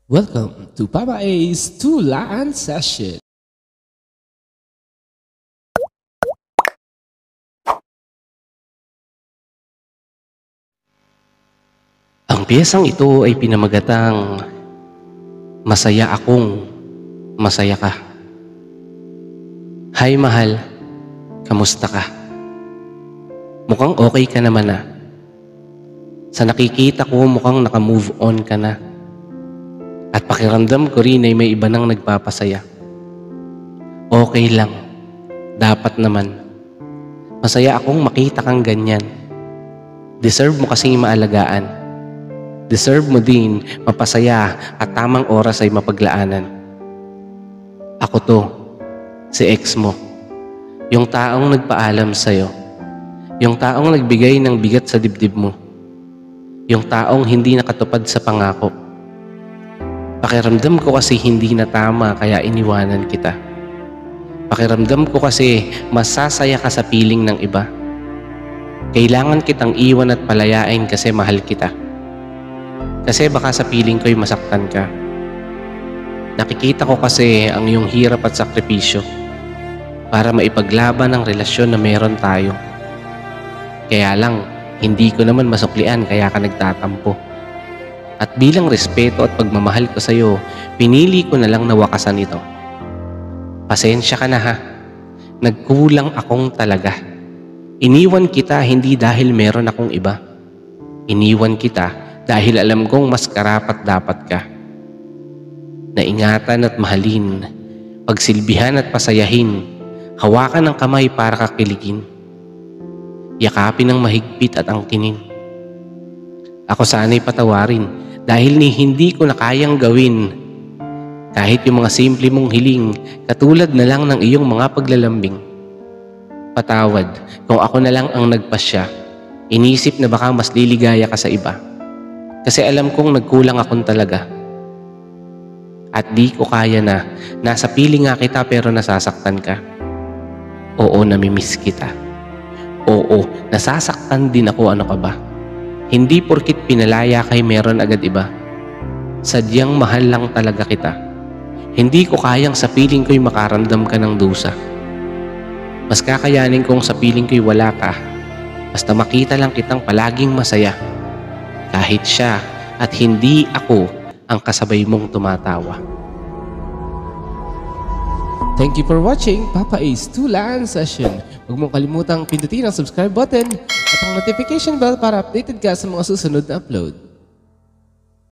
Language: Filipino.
Welcome to Papa A's Tulaan Session. Ang piyesang ito ay pinamagatang Masaya Akong Masaya Ka. Hi mahal, kamusta ka? Mukhang okay ka naman na. Sa nakikita ko mukhang naka-move on ka na. At pakiramdam ko rin ay may iba nang nagpapasaya. Okay lang, dapat naman. Masaya akong makita kang ganyan. Deserve mo kasing maalagaan. Deserve mo din mapasaya at tamang oras ay mapaglaanan. Ako to, si ex mo. Yung taong nagpaalam sa'yo. Yung taong nagbigay ng bigat sa dibdib mo. Yung taong hindi nakatupad sa pangako. Pakiramdam ko kasi hindi na tama kaya iniwanan kita. Pakiramdam ko kasi masasaya ka sa piling ng iba. Kailangan kitang iwan at palayain kasi mahal kita. Kasi baka sa piling ko'y masaktan ka. Nakikita ko kasi ang iyong hirap at sakripisyo para maipaglaban ang relasyon na meron tayo. Kaya lang, hindi ko naman masuklian kaya ka nagtatampo. At bilang respeto at pagmamahal ko sa iyo, pinili ko na lang na wakasan ito. Pasensya ka na ha. Nagkulang akong talaga. Iniwan kita hindi dahil meron akong iba. Iniwan kita dahil alam kong mas karapat dapat ka. Naingatan at mahalin, pagsilbihan at pasayahin, hawakan ng kamay para kakiligin. Yakapin ng mahigpit at angkinin. Ako sana'y patawarin dahil hindi ko na kayang gawin. Kahit yung mga simple mong hiling, katulad na lang ng iyong mga paglalambing. Patawad kung ako na lang ang nagpasya. Inisip na baka mas liligaya ka sa iba. Kasi alam kong nagkulang akong talaga. At di ko kaya na nasa piling nga kita pero nasasaktan ka. Oo, namimiss kita. Oo, nasasaktan din ako, ano ka ba? Hindi porkit pinalaya kay meron agad iba. Sadyang mahal lang talaga kita. Hindi ko kayang sa piling ko'y makaramdam ka ng dusa. Mas kakayanin kong sa piling ko'y wala ka. Basta makita lang kitang palaging masaya. Kahit siya at hindi ako ang kasabay mong tumatawa. Thank you for watching Papa A's Tulaan Session. Huwag mong kalimutang pindutin ang subscribe button at ang notification bell para updated ka sa mga susunod na upload.